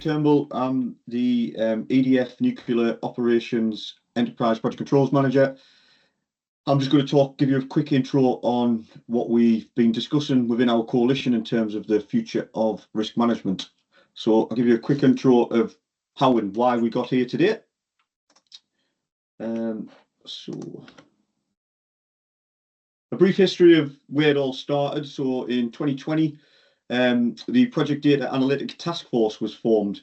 Turnbull. I'm the EDF Nuclear Operations Enterprise Project Controls Manager. I'm just going to give you a quick intro on what we've been discussing within our coalition in terms of the future of risk management. So I'll give you a quick intro of how and why we got here today. So a brief history of where it all started. So in 2020, the Project Data Analytics Task Force was formed.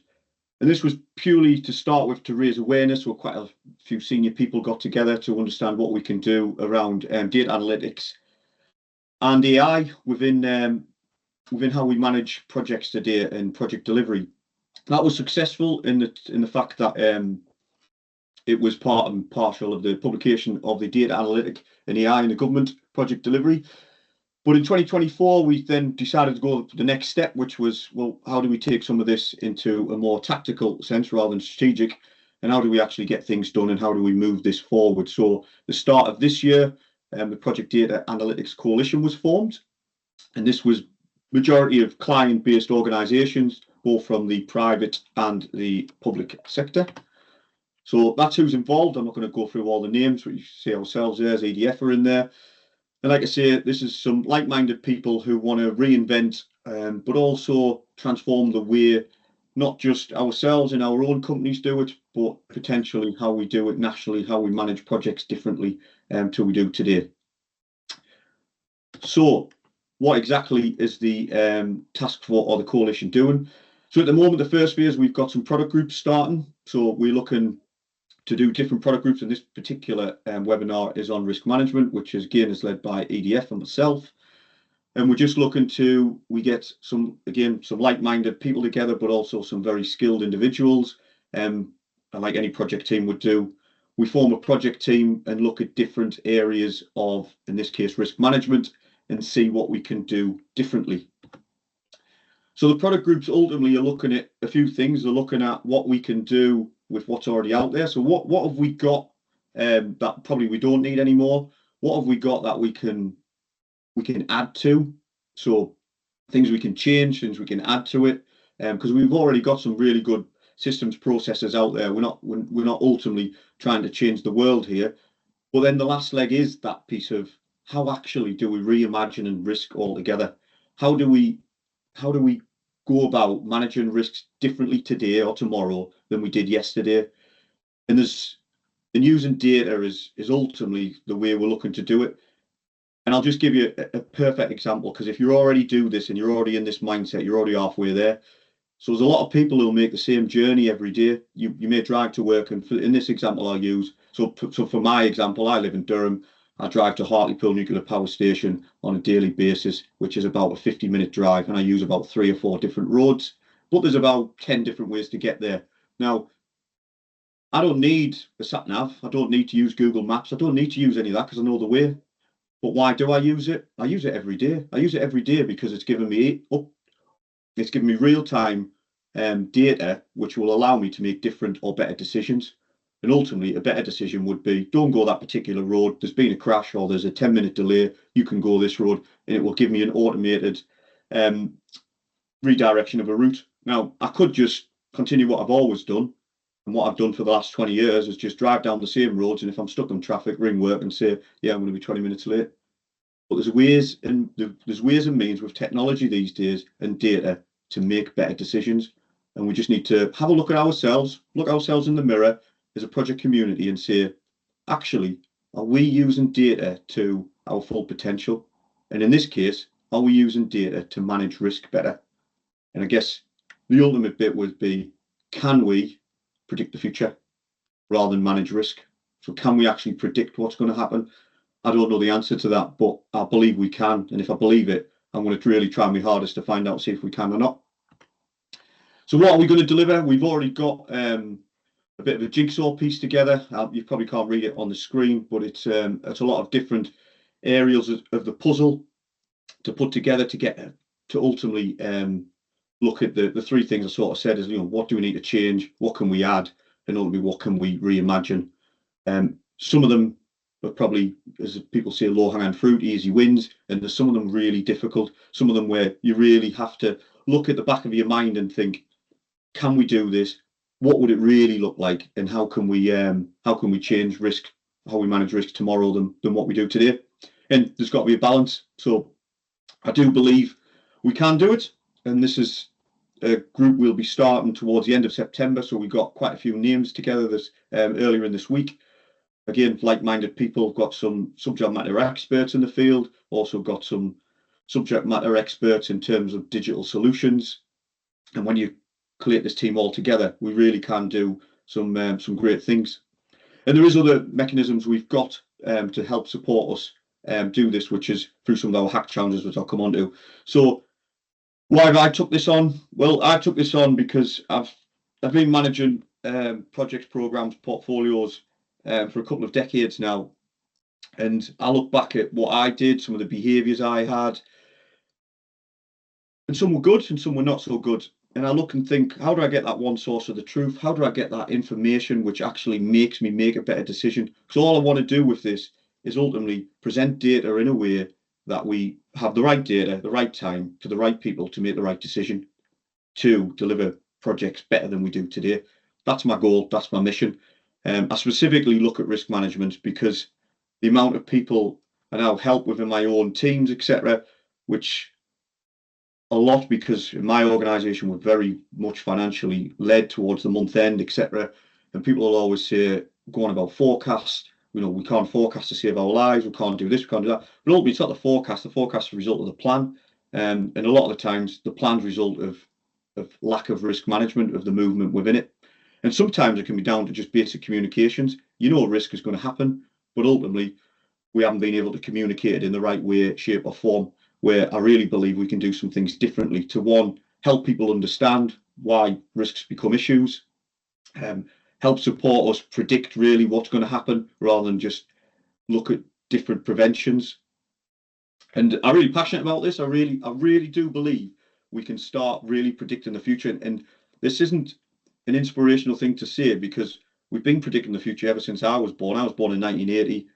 And this was purely to start with to raise awareness. So quite a few senior people got together to understand what we can do around data analytics and AI within how we manage projects today and project delivery. That was successful in the fact that it was part and parcel of the publication of the data analytic and AI in the government project delivery. But in 2024, we then decided to go to the next step, which was, well, how do we take some of this into a more tactical sense rather than strategic? And how do we actually get things done and how do we move this forward? So the start of this year, the Project Data Analytics Coalition was formed. And this was majority of client-based organisations, both from the private and the public sector. So that's who's involved. I'm not going to go through all the names, but you see ourselves there as EDF are in there. And like I say, this is some like-minded people who want to reinvent, but also transform the way not just ourselves and our own companies do it, but potentially how we do it nationally, how we manage projects differently to we do today. So what exactly is the task force or the coalition doing? So at the moment, the first phase, we've got some product groups starting. So we're looking to do different product groups, and this particular webinar is on risk management, which is again is led by EDF and myself. And we're just looking to get some like-minded people together, but also some very skilled individuals. And like any project team would do, we form a project team and look at different areas of, in this case, risk management, and see what we can do differently. So the product groups ultimately are looking at a few things. They're looking at what we can do with what's already out there. So what have we got that probably we don't need anymore? What have we got that we can add to? So things we can change, things we can add to it, because we've already got some really good systems processes out there. We're not ultimately trying to change the world here. But then the last leg is that piece of how actually do we reimagine and risk altogether? How do we go about managing risks differently today or tomorrow than we did yesterday? And using data is ultimately the way we're looking to do it. And I'll just give you a perfect example, because if you already do this and you're already in this mindset, you're already halfway there. So there's a lot of people who'll make the same journey every day. You may drive to work, and in this example I'll use, so for my example, I live in Durham. I drive to Hartlepool Nuclear Power Station on a daily basis, which is about a 50-minute drive, and I use about 3 or 4 different roads, but there's about 10 different ways to get there. Now, I don't need a sat-nav. I don't need to use Google Maps. I don't need to use any of that because I know the way. But why do I use it? I use it every day. I use it every day because it's giving me real-time data, which will allow me to make different or better decisions. And ultimately, a better decision would be, don't go that particular road. There's been a crash or there's a 10-minute delay. You can go this road, and it will give me an automated redirection of a route. Now, I could just continue what I've always done. And what I've done for the last 20 years is just drive down the same roads. And if I'm stuck in traffic, ring work and say, yeah, I'm going to be 20 minutes late. But there's ways and means with technology these days and data to make better decisions. And we just need to have a look at ourselves, look ourselves in the mirror as a project community and say, actually, are we using data to our full potential? And in this case, are we using data to manage risk better? And I guess the ultimate bit would be, can we predict the future rather than manage risk? So can we actually predict what's going to happen? I don't know the answer to that, but I believe we can. And if I believe it, I'm going to really try my hardest to find out, see if we can or not. So what are we going to deliver? We've already got a bit of a jigsaw piece together. You probably can't read it on the screen, but it's a lot of different areas of the puzzle to put together to get to ultimately look at the 3 things I sort of said is, what do we need to change? What can we add? And ultimately, what can we reimagine? Some of them are probably, as people say, low-hanging fruit, easy wins, and there's some of them really difficult. Some of them where you really have to look at the back of your mind and think, can we do this? What would it really look like? And how can we change risk, how we manage risk tomorrow than what we do today? And there's got to be a balance. So I do believe we can do it. And this is a group we'll be starting towards the end of September. So we got quite a few names together this earlier in this week. Again, like-minded people, got some subject matter experts in the field, also got some subject matter experts in terms of digital solutions. And when you collate this team all together, we really can do some great things. And there is other mechanisms we've got to help support us do this, which is through some of our hack challenges, which I'll come on to. So why have I took this on? Well, I took this on because I've been managing projects, programs, portfolios for a couple of decades now. And I look back at what I did, some of the behaviors I had, and some were good and some were not so good. And I look and think, how do I get that one source of the truth? How do I get that information which actually makes me make a better decision? Because all I want to do with this is ultimately present data in a way that we have the right data, the right time, to the right people to make the right decision to deliver projects better than we do today. That's my goal. That's my mission. I specifically look at risk management because the amount of people I now help within my own teams, etc., which a lot because in my organisation we're very much financially led towards the month end, etc. And people will always say, go on about forecasts. We can't forecast to save our lives. We can't do this. We can't do that. But ultimately, it's not the forecast. The forecast is the result of the plan. And a lot of the times, the plan's result of lack of risk management of the movement within it. And sometimes it can be down to just basic communications. Risk is going to happen, but ultimately, we haven't been able to communicate it in the right way, shape, or form. Where I really believe we can do some things differently to, one, help people understand why risks become issues, help support us predict really what's going to happen rather than just look at different preventions. And I'm really passionate about this. I really do believe we can start really predicting the future. And this isn't an inspirational thing to say because we've been predicting the future ever since I was born. I was born in 1980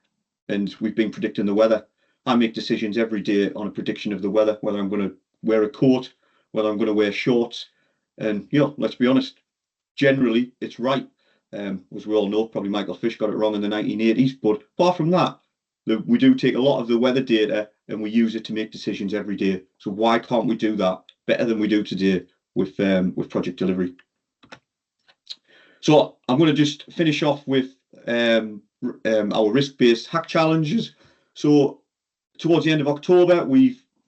and we've been predicting the weather. I make decisions every day on a prediction of the weather, whether I'm going to wear a coat, whether I'm going to wear shorts. And, let's be honest, generally it's right. As we all know, probably Michael Fish got it wrong in the 1980s. But apart from that, we do take a lot of the weather data and we use it to make decisions every day. So why can't we do that better than we do today with project delivery? So I'm going to just finish off with our risk-based hack challenges. So towards the end of October,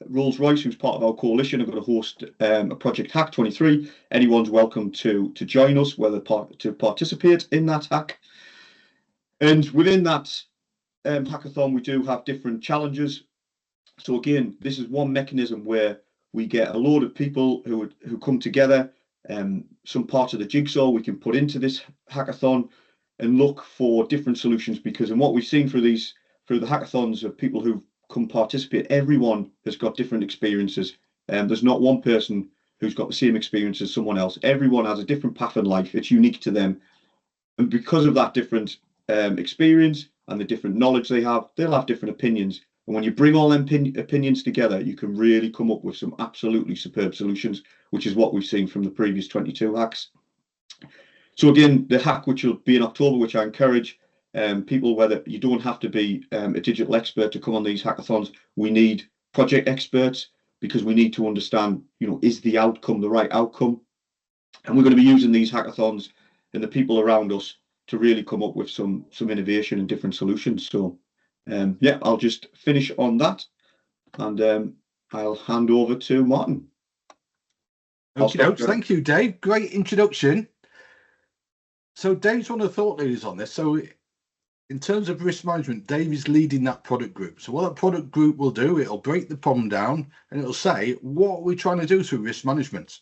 Rolls-Royce, who's part of our coalition, are going to host a Project Hack 23. Anyone's welcome to join us, whether to participate in that hack. And within that hackathon, we do have different challenges. So again, this is one mechanism where we get a load of people who come together. Some part of the jigsaw we can put into this hackathon and look for different solutions, because in what we've seen through the hackathons of people who've come participate, everyone has got different experiences. There's not one person who's got the same experience as someone else. Everyone has a different path in life. It's unique to them. And because of that different experience and the different knowledge they'll have different opinions. And when you bring all them opinions together, you can really come up with some absolutely superb solutions, which is what we've seen from the previous 22 hacks. So again, the hack, which will be in October, which I encourage people, whether you don't have to be a digital expert to come on these hackathons. We need project experts because we need to understand, is the outcome the right outcome? And we're going to be using these hackathons and the people around us to really come up with some innovation and different solutions. So I'll just finish on that and I'll hand over to Martin. Okay, thank you, Dave. Great introduction. So Dave's one of the thought leaders on this. So in terms of risk management, Dave is leading that product group. So what that product group will do, it'll break the problem down and it'll say, what are we trying to do through risk management?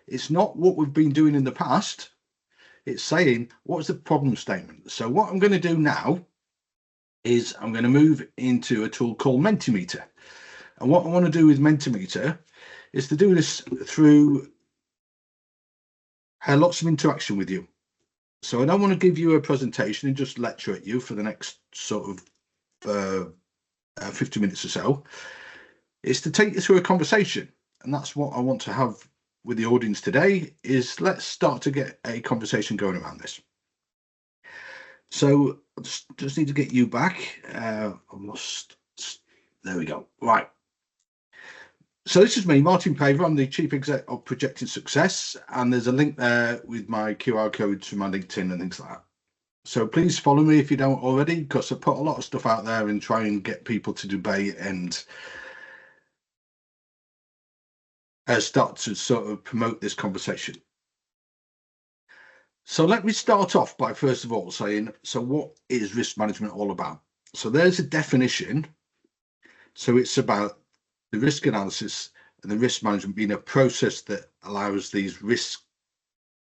It's not what we've been doing in the past. It's saying, what's the problem statement? So what I'm going to do now is I'm going to move into a tool called Mentimeter. And what I want to do with Mentimeter is to do this through lots of interaction with you. So I don't want to give you a presentation and just lecture at you for the next sort of 50 minutes or so. It's to take you through a conversation. And that's what I want to have with the audience today is let's start to get a conversation going around this. So I just need to get you back. I've lost. There we go. Right. So this is me, Martin Paver. I'm the Chief Exec of Projecting Success, and there's a link there with my QR codes for my LinkedIn and things like that. So please follow me if you don't already, because I put a lot of stuff out there and try and get people to debate and start to sort of promote this conversation. So let me start off by first of all saying, so what is risk management all about? So there's a definition. So it's about the risk analysis and the risk management being a process that allows these risk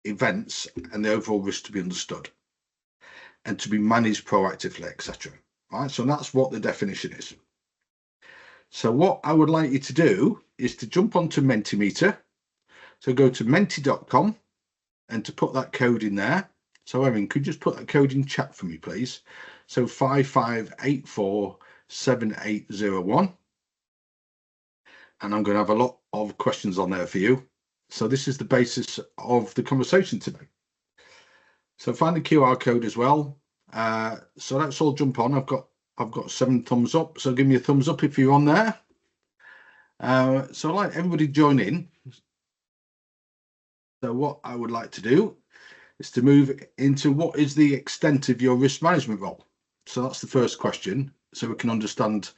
events and the overall risk to be understood and to be managed proactively, etc. Right, so that's what the definition is. So what I would like you to do is to jump onto Mentimeter. So go to menti.com and to put that code in there. So Erin, could you just put that code in chat for me, please? So 55847801. And I'm going to have a lot of questions on there for you. So this is the basis of the conversation today. So find the QR code as well. So let's all jump on. I've got 7 thumbs up. So give me a thumbs up if you're on there. So I'd like everybody to join in. So what I would like to do is to move into what is the extent of your risk management role. So that's the first question. So we can understand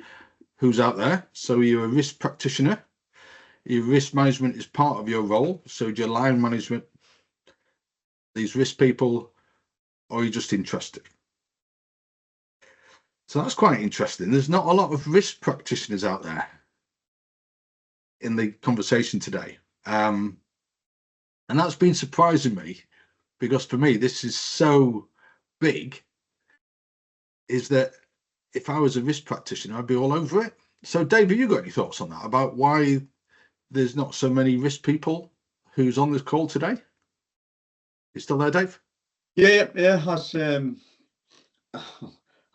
who's out there. So you're a risk practitioner. Your risk management is part of your role. So your line management, these risk people, or you're just interested. So that's quite interesting. There's not a lot of risk practitioners out there in the conversation today. And that's been surprising me, because for me, this is so big, is that if I was a risk practitioner, I'd be all over it. So Dave, have you got any thoughts on that, about why there's not so many risk people who's on this call today? You still there, Dave? Yeah.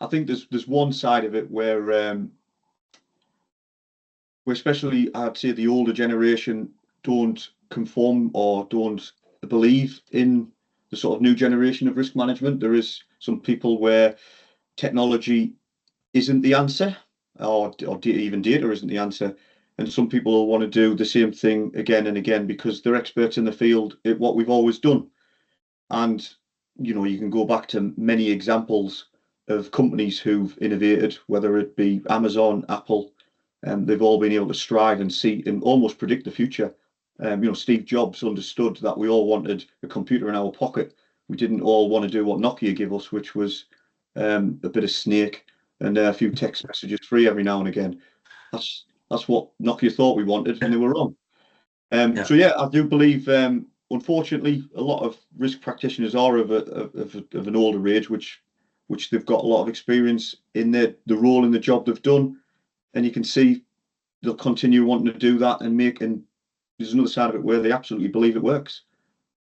I think there's one side of it where especially I'd say the older generation don't conform or don't believe in the sort of new generation of risk management. There is some people where technology isn't the answer, or even data isn't the answer. And some people will want to do the same thing again and again because they're experts in the field at what we've always done. And, you can go back to many examples of companies who've innovated, whether it be Amazon, Apple, and they've all been able to strive and see and almost predict the future. Steve Jobs understood that we all wanted a computer in our pocket. We didn't all want to do what Nokia gave us, which was a bit of Snake and a few text messages free every now and again. That's what Nokia thought we wanted, and they were wrong. So yeah, I do believe, unfortunately, a lot of risk practitioners are of an older age, which they've got a lot of experience in the role and the job they've done, and you can see they'll continue wanting to do that and there's another side of it where they absolutely believe it works.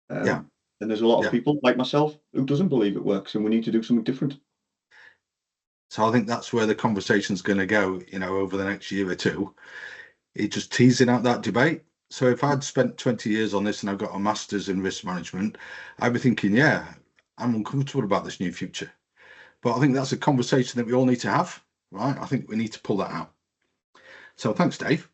And there's a lot of people like myself who doesn't believe it works, and we need to do something different. So I think that's where the conversation's going to go, over the next year or two. It's just teasing out that debate. So if I'd spent 20 years on this and I've got a master's in risk management, I'd be thinking, I'm uncomfortable about this new future. But I think that's a conversation that we all need to have, right? I think we need to pull that out. So thanks, Dave.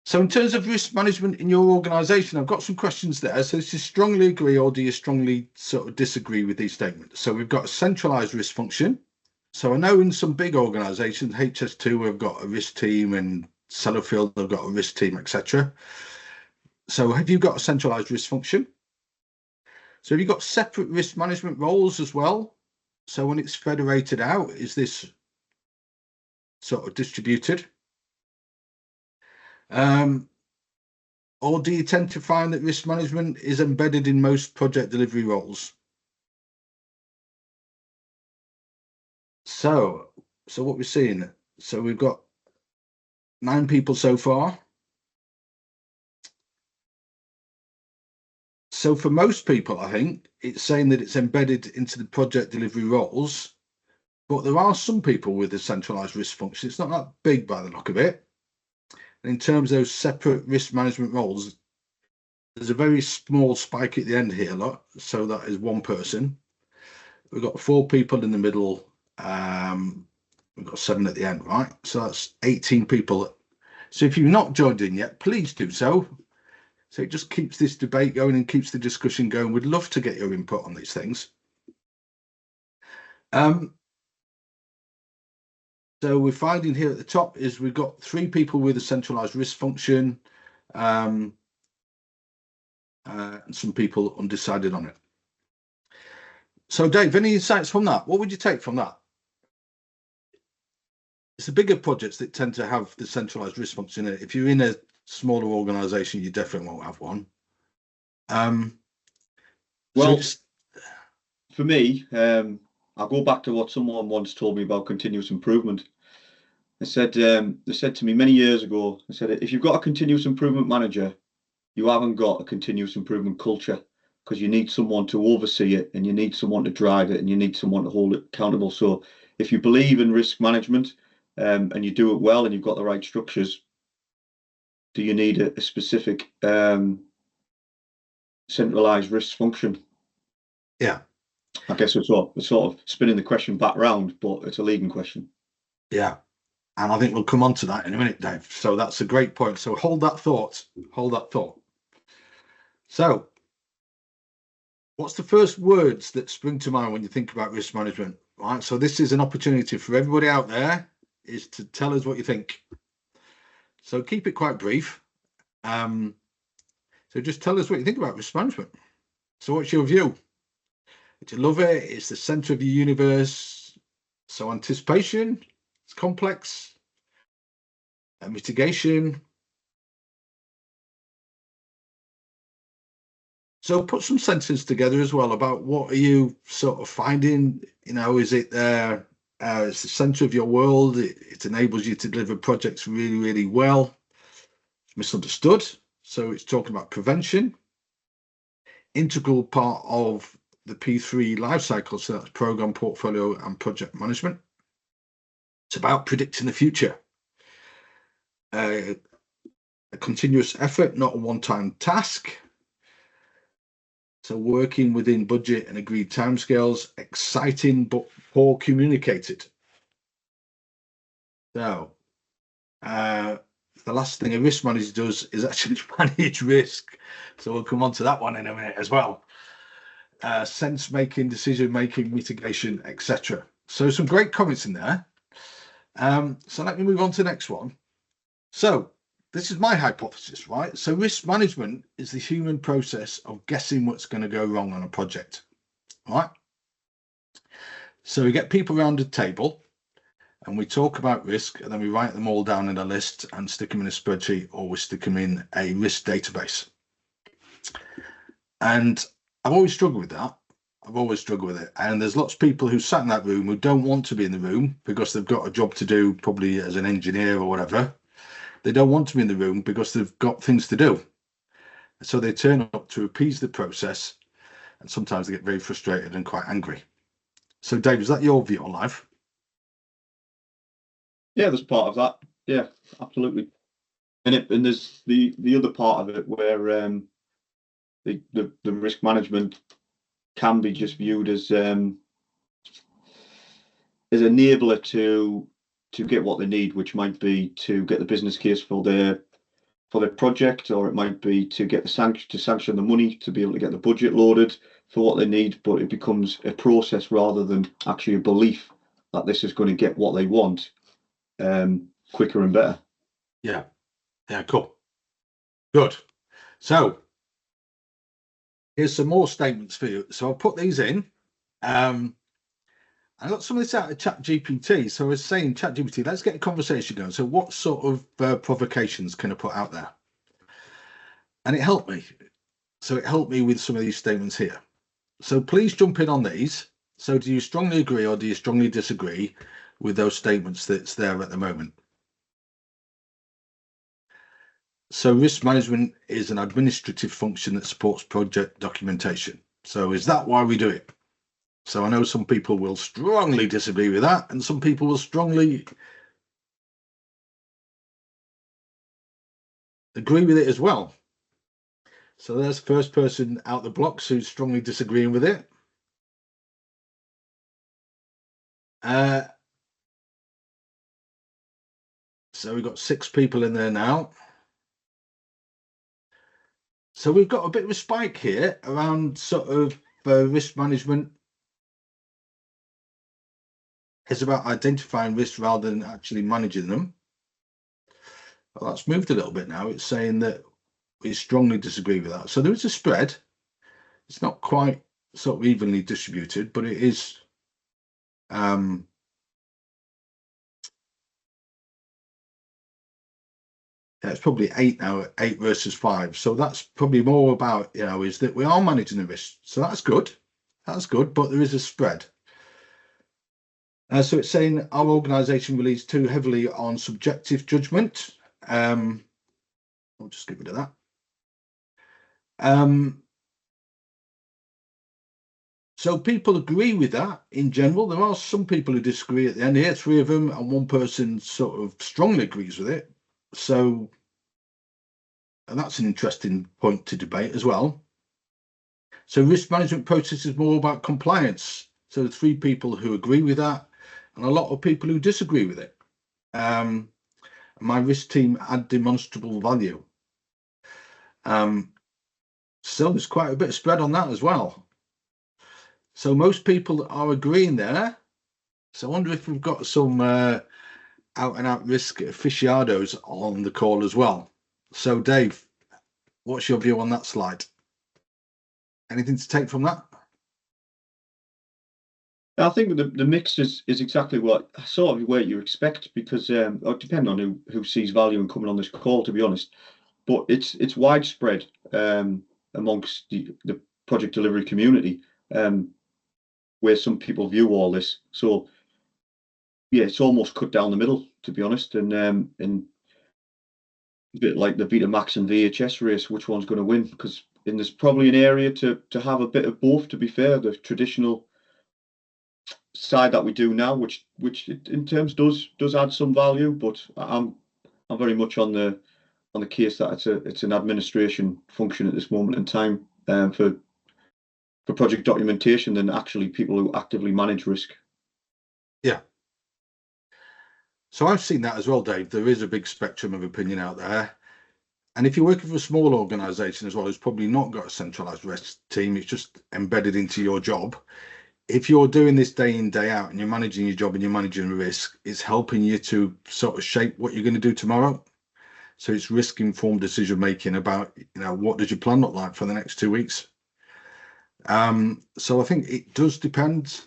So in terms of risk management in your organisation, I've got some questions there. So do you strongly agree or do you strongly sort of disagree with these statements? So we've got a centralised risk function. So I know in some big organisations, HS2, we've got a risk team, and Sellafield, they've got a risk team, etc. So have you got a centralised risk function? So have you got separate risk management roles as well? So when it's federated out, is this sort of distributed? Or do you tend to find that risk management is embedded in most project delivery roles? So what we're seeing, so we've got 9 people so far. So for most people, I think it's saying that it's embedded into the project delivery roles, but there are some people with a centralised risk function. It's not that big by the look of it. And in terms of those separate risk management roles, There's a very small spike at the end here, look. So that is one person. We've got 4 people in the middle. We've got 7 at the end, right? So that's 18 people. So if you've not joined in yet, please do so. So it just keeps this debate going and keeps the discussion going. We'd love to get your input on these things. So we're finding here at the top is we've got 3 people with a centralized risk function, and some people undecided on it. So Dave, any insights from that? What would you take from that? It's the bigger projects that tend to have the centralized risk function in it. If you're in a smaller organization, you definitely won't have one. Well, for me, I'll go back to what someone once told me about continuous improvement. They said to me many years ago, they said, if you've got a continuous improvement manager, you haven't got a continuous improvement culture, because you need someone to oversee it, and you need someone to drive it, and you need someone to hold it accountable. So if you believe in risk management, and you do it well, and you've got the right structures, do you need a specific centralized risk function? Yeah. I guess it's sort of spinning the question back round, but it's a leading question. Yeah. And I think we'll come on to that in a minute, Dave. So that's a great point. So hold that thought. Hold that thought. So what's the first words that spring to mind when you think about risk management? Right. So this is an opportunity for everybody out there is to tell us what you think. So keep it quite brief. So just tell us what you think about risk management. So what's your view? Do you love it? It's the center of the universe. So anticipation, it's complex. Mitigation. So put some sentences together as well about what are you sort of finding, is it it's the center of your world. It enables you to deliver projects really, really well. It's misunderstood. So it's talking about prevention, integral part of the P3 life cycle. So that's program, portfolio, and project management. It's about predicting the future. A continuous effort, not a one-time task. So working within budget and agreed timescales, exciting but poor communicated. So the last thing a risk manager does is actually manage risk. So we'll come on to that one in a minute as well. Sense making, decision making, mitigation, etc. So some great comments in there. So let me move on to the next one. So this is my hypothesis, right? So risk management is the human process of guessing what's going to go wrong on a project, right? So we get people around a table and we talk about risk, and then we write them all down in a list and stick them in a spreadsheet, or we stick them in a risk database. And I've always struggled with that. I've always struggled with it. And there's lots of people who sat in that room who don't want to be in the room because they've got a job to do, probably as an engineer or whatever. They don't want to be in the room because they've got things to do. So they turn up to appease the process, and sometimes they get very frustrated and quite angry. So Dave, is that your view on life? Yeah, there's part of that. Yeah, absolutely. And there's the other part of it where the risk management can be just viewed as enabler to get what they need, which might be to get the business case for their project, or it might be to get the sanction the money to be able to get the budget loaded for what they need. But it becomes a process rather than actually a belief that this is going to get what they want quicker and better. Yeah, cool, good. So here's some more statements for you. So I'll put these in. I got some of this out of ChatGPT. So I was saying, ChatGPT, let's get a conversation going. So what sort of provocations can I put out there? And it helped me. So it helped me with some of these statements here. So please jump in on these. So do you strongly agree or do you strongly disagree with those statements that's there at the moment? So risk management is an administrative function that supports project documentation. So is that why we do it? So I know some people will strongly disagree with that, and some people will strongly agree with it as well. So there's the first person out the blocks who's strongly disagreeing with it. So we've got 6 people in there now. So we've got a bit of a spike here around sort of risk management. It's about identifying risks rather than actually managing them. Well, that's moved a little bit now. It's saying that we strongly disagree with that. So there is a spread. It's not quite sort of evenly distributed, but it is. It's probably 8 now, 8 versus 5. So that's probably more about, is that we are managing the risk. So that's good. That's good, but there is a spread. So it's saying our organisation relies too heavily on subjective judgment. I'll just get rid of that. So people agree with that in general. There are some people who disagree at the end here, 3 of them, and 1 person sort of strongly agrees with it. So and that's an interesting point to debate as well. So risk management process is more about compliance. So 3 people who agree with that, and a lot of people who disagree with it. My risk team add demonstrable value. So there's quite a bit of spread on that as well. So most people are agreeing there. So I wonder if we've got some out and out risk aficionados on the call as well. So Dave, what's your view on that slide? Anything to take from that? I think the mix is exactly what sort of what you expect, because it depends on who sees value in coming on this call, to be honest. But it's widespread amongst the project delivery community, where some people view all this. So yeah, it's almost cut down the middle, to be honest, and a bit like the Betamax and VHS race, which one's going to win? Because there's probably an area to have a bit of both. To be fair, the traditional side that we do now, which in terms does add some value, but I'm very much on the case that it's an administration function at this moment in time, for project documentation, than actually people who actively manage risk. Yeah. So I've seen that as well, Dave. There is a big spectrum of opinion out there. And if you're working for a small organisation as well, who's probably not got a centralised risk team, it's just embedded into your job. If you're doing this day in, day out, and you're managing your job and you're managing risk, it's helping you to sort of shape what you're going to do tomorrow. So it's risk-informed decision making about, what does your plan look like for the next 2 weeks? So I think it does depend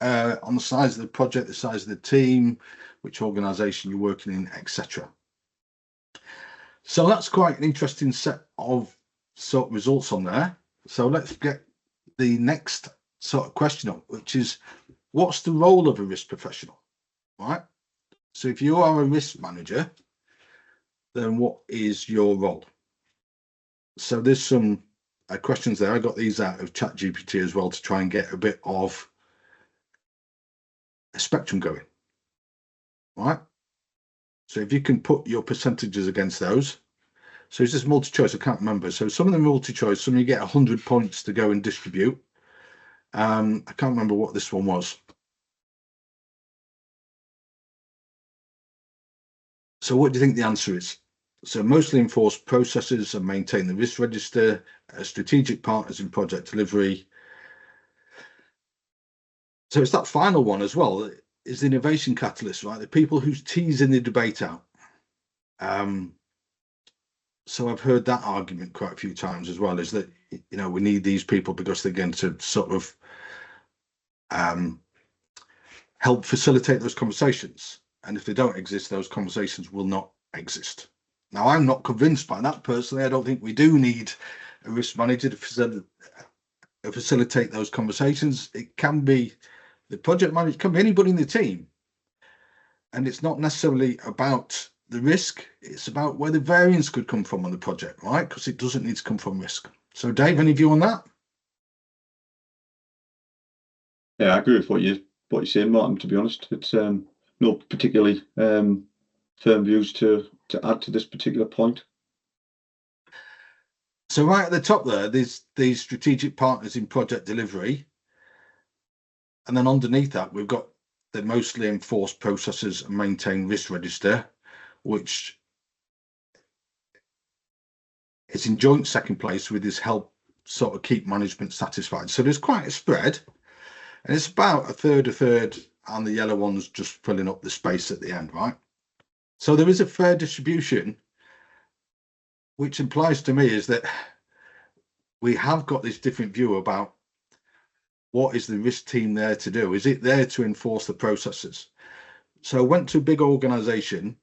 on the size of the project, the size of the team, which organisation you're working in, etc. So that's quite an interesting set of sort of results on there. So let's get the next sort of question up, which is, what's the role of a risk professional? Right. So if you are a risk manager, then what is your role? So there's some questions there. I got these out of ChatGPT as well to try and get a bit of a spectrum going. Right. So if you can put your percentages against those. So it's just multi-choice, I can't remember. So some of them multi-choice, some you get 100 points to go and distribute. I can't remember what this one was. So what do you think the answer is? So mostly enforce processes and maintain the risk register, strategic partners in project delivery. So it's that final one as well, is the innovation catalyst, right? The people who's teasing the debate out. So I've heard that argument quite a few times as well, is that, we need these people because they're going to sort of help facilitate those conversations. And if they don't exist, those conversations will not exist. Now, I'm not convinced by that personally. I don't think we do need a risk manager to facilitate those conversations. It can be the project manager, it can be anybody in the team. And it's not necessarily about the risk, it's about where the variance could come from on the project, right? Because it doesn't need to come from risk. So Dave, any view on that? Yeah, I agree with what you're saying, Martin, to be honest. It's no particularly firm views to add to this particular point. So right at the top there, there's these strategic partners in project delivery. And then underneath that, we've got the mostly enforced processes and maintain risk register, which is in joint second place with this help sort of keep management satisfied. So there's quite a spread, and it's about a third, and the yellow ones just filling up the space at the end, right? So there is a fair distribution, which implies to me is that we have got this different view about what is the risk team there to do? Is it there to enforce the processes? So I went to a big organization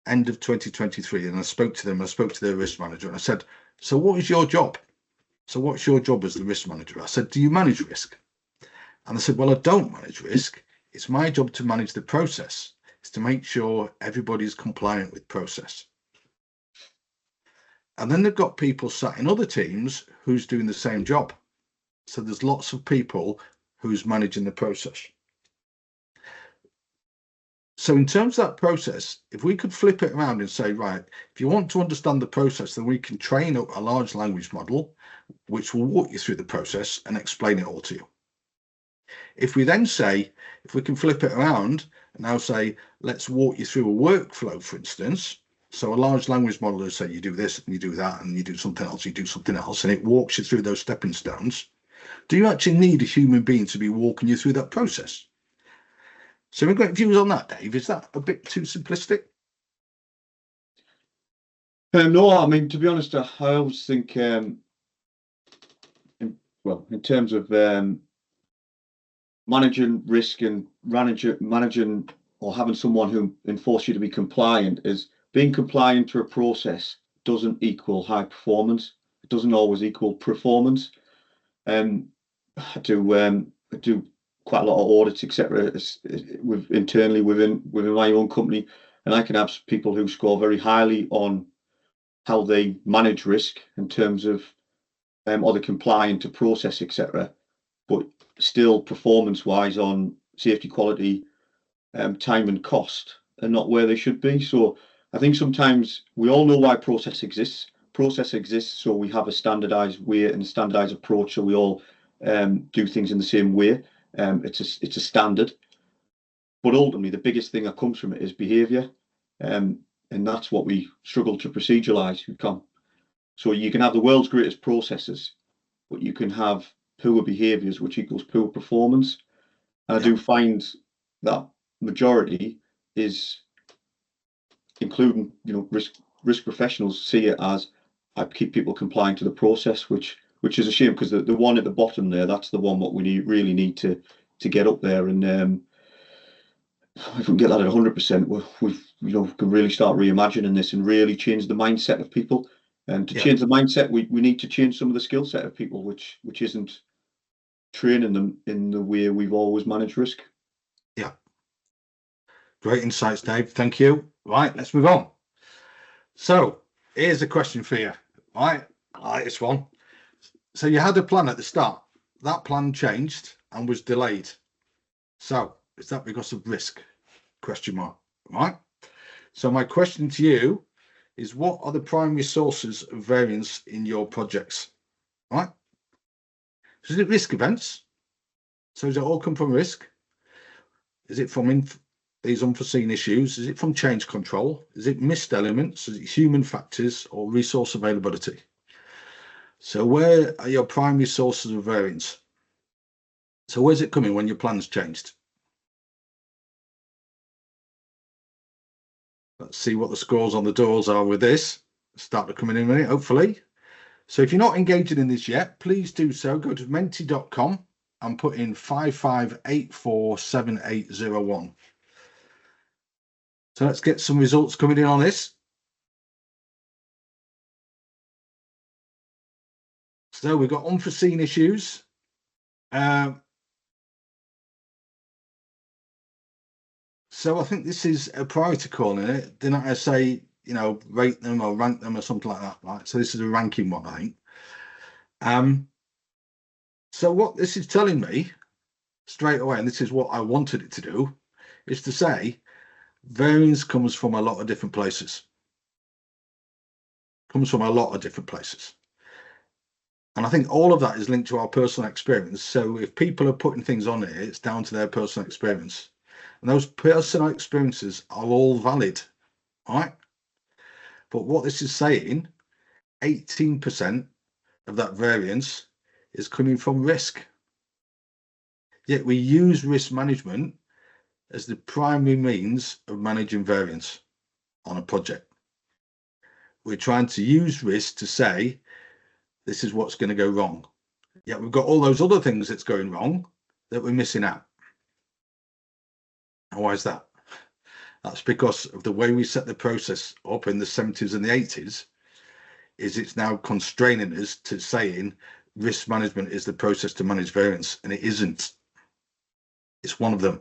end of 2023 and I spoke to their risk manager, and I said, so what is your job? So what's your job as the risk manager? I said, do you manage risk? And they said, well, I don't manage risk. It's my job to manage the process. It's to make sure everybody's compliant with process. And then they've got people sat in other teams who's doing the same job. So there's lots of people who's managing the process. So in terms of that process, if we could flip it around and say, right, if you want to understand the process, then we can train up a large language model, which will walk you through the process and explain it all to you. If we then say, if we can flip it around and now say, let's walk you through a workflow, for instance. So a large language model will say, you do this and you do that and you do something else, you do something else, and it walks you through those stepping stones. Do you actually need a human being to be walking you through that process? So we've got views on that, Dave. Is that a bit too simplistic? No, I mean, to be honest, I always think, in terms of managing risk and managing or having someone who enforces you to be compliant, is being compliant to a process doesn't equal high performance. It doesn't always equal performance. I do quite a lot of audits, etc. Internally within my own company, and I can have people who score very highly on how they manage risk in terms of or they're compliant to process, etc. But still, performance-wise on safety, quality, time, and cost are not where they should be. So I think sometimes we all know why process exists. Process exists so we have a standardized way and a standardized approach, so we all do things in the same way. It's a standard, but ultimately the biggest thing that comes from it is behaviour, and that's what we struggle to proceduralise. So you can have the world's greatest processes, but you can have poor behaviours, which equals poor performance. And I do find that majority is, including risk professionals, see it as I keep people compliant to the process, which is a shame, because the one at the bottom there, that's the one what we really need to get up there. And if we can get that at 100%, we can really start reimagining this and really change the mindset of people. And to change the mindset, we need to change some of the skill set of people, which isn't training them in the way we've always managed risk. Yeah. Great insights, Dave. Thank you. Right, let's move on. So here's a question for you. Right, I like this one. So you had a plan at the start. That plan changed and was delayed. So is that because of risk? Question mark. Right. So my question to you is, what are the primary sources of variance in your projects? Right. So is it risk events? So does it all come from risk? Is it from these unforeseen issues? Is it from change control? Is it missed elements? Is it human factors or resource availability? So where are your primary sources of variance? So where's it coming when your plan's changed? Let's see what the scores on the doors are with this. Start to come in a minute, hopefully. So if you're not engaging in this yet, please do so. Go to menti.com and put in 55847801. So let's get some results coming in on this. So we've got unforeseen issues. So I think this is a priority calling it. Didn't I say, rate them or rank them or something like that, right? So this is a ranking one, I think. So what this is telling me straight away, and this is what I wanted it to do, is to say variance comes from a lot of different places. comes from a lot of different places. And I think all of that is linked to our personal experience. So if people are putting things on here, it's down to their personal experience. And those personal experiences are all valid, right? But what this is saying, 18% of that variance is coming from risk. Yet we use risk management as the primary means of managing variance on a project. We're trying to use risk to say, this is what's going to go wrong. Yet we've got all those other things that's going wrong that we're missing out. And why is that? That's because of the way we set the process up in the 70s and the 80s, is it's now constraining us to saying risk management is the process to manage variance, and it isn't. It's one of them,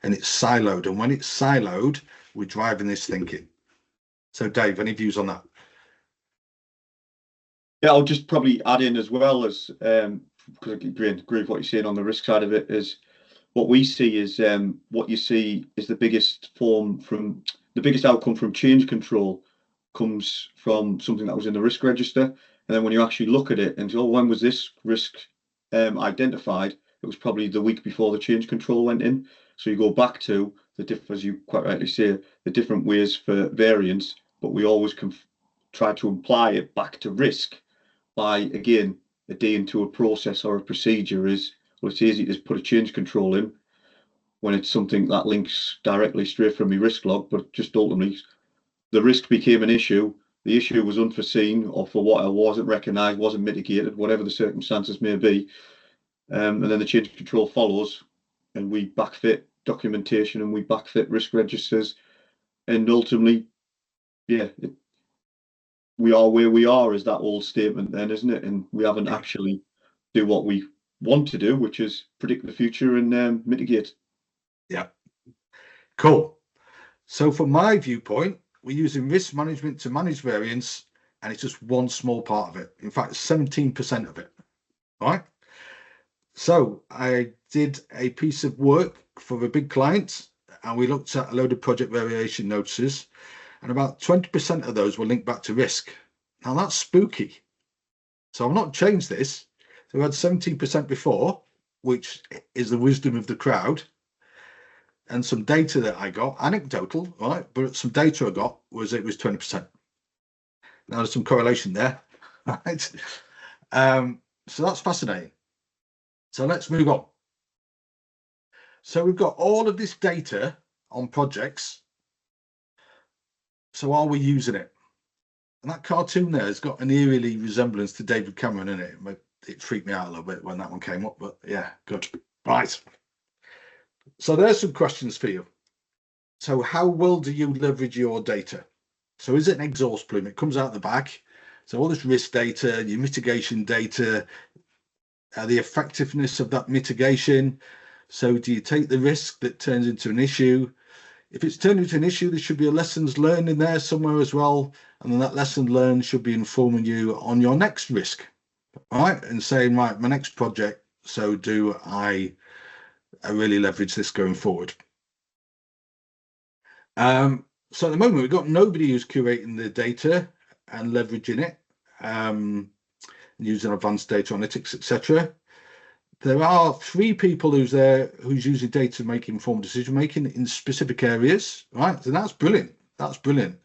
and it's siloed. And when it's siloed, we're driving this thinking. So Dave, any views on that? Yeah, I'll just probably add in as well as, because I agree with what you're saying on the risk side of it, is what we see is what you see is the biggest outcome from change control comes from something that was in the risk register. And then when you actually look at it and say, oh, when was this risk identified? It was probably the week before the change control went in. So you go back to as you quite rightly say, the different ways for variance, but we always try to apply it back to risk by, again, adhering to a process or a procedure is, well, it's easy to put a change control in when it's something that links directly straight from your risk log, but just ultimately the risk became an issue. The issue was unforeseen, or for what it wasn't recognised, wasn't mitigated, whatever the circumstances may be. And then the change control follows, and we backfit documentation and we backfit risk registers, and ultimately, yeah, we are where we are is that old statement then, isn't it? And we haven't actually do what we want to do, which is predict the future and mitigate. Yeah. Cool. So from my viewpoint, we're using risk management to manage variance, and it's just one small part of it. In fact, 17% of it. All right. So I did a piece of work for a big client, and we looked at a load of project variation notices, and about 20% of those were linked back to risk. Now that's spooky. So I've not changed this. So we had 17% before, which is the wisdom of the crowd. And some data that I got, anecdotal, right? But some data I got was it was 20%. Now there's some correlation there, right? So that's fascinating. So let's move on. So we've got all of this data on projects. So are we using it? And that cartoon there has got an eerie resemblance to David Cameron in it. It freaked me out a little bit when that one came up, but yeah, good. Right. So there's some questions for you. So how well do you leverage your data? So is it an exhaust plume? It comes out the back. So all this risk data, your mitigation data, the effectiveness of that mitigation. So do you take the risk that turns into an issue? If it's turned into an issue, there should be a lessons learned in there somewhere as well. And then that lesson learned should be informing you on your next risk, all right? And saying, right, my next project, so do I really leverage this going forward? So at the moment, we've got nobody who's curating the data and leveraging it, using advanced data analytics, etc. There are 3 people who's using data to make informed decision making in specific areas, right? So that's brilliant. That's brilliant.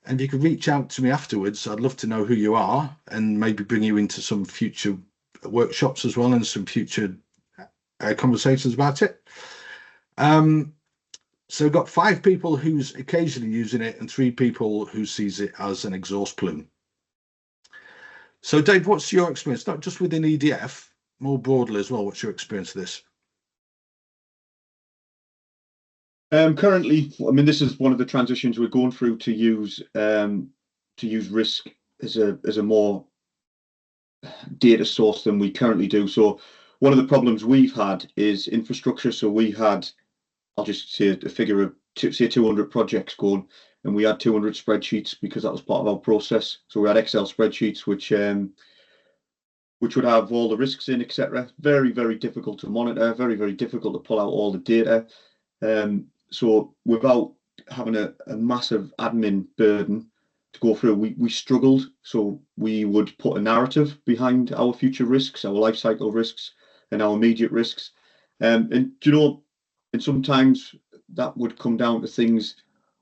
And if you could reach out to me afterwards, I'd love to know who you are and maybe bring you into some future workshops as well and some future conversations about it. So we've got 5 people who's occasionally using it and 3 people who sees it as an exhaust plume. So Dave, what's your experience, not just within EDF, more broadly as well? What's your experience of this? Currently, I mean, this is one of the transitions we're going through to use risk as a more data source than we currently do. So one of the problems we've had is infrastructure. So we had, I'll just say a figure of say 200 projects going, and we had 200 spreadsheets because that was part of our process. So we had Excel spreadsheets which would have all the risks in, etc. Very, very difficult to monitor, very, very difficult to pull out all the data. So without having a massive admin burden, to go through, we struggled. So we would put a narrative behind our future risks, our life cycle risks, and our immediate risks. And you know, and sometimes that would come down to things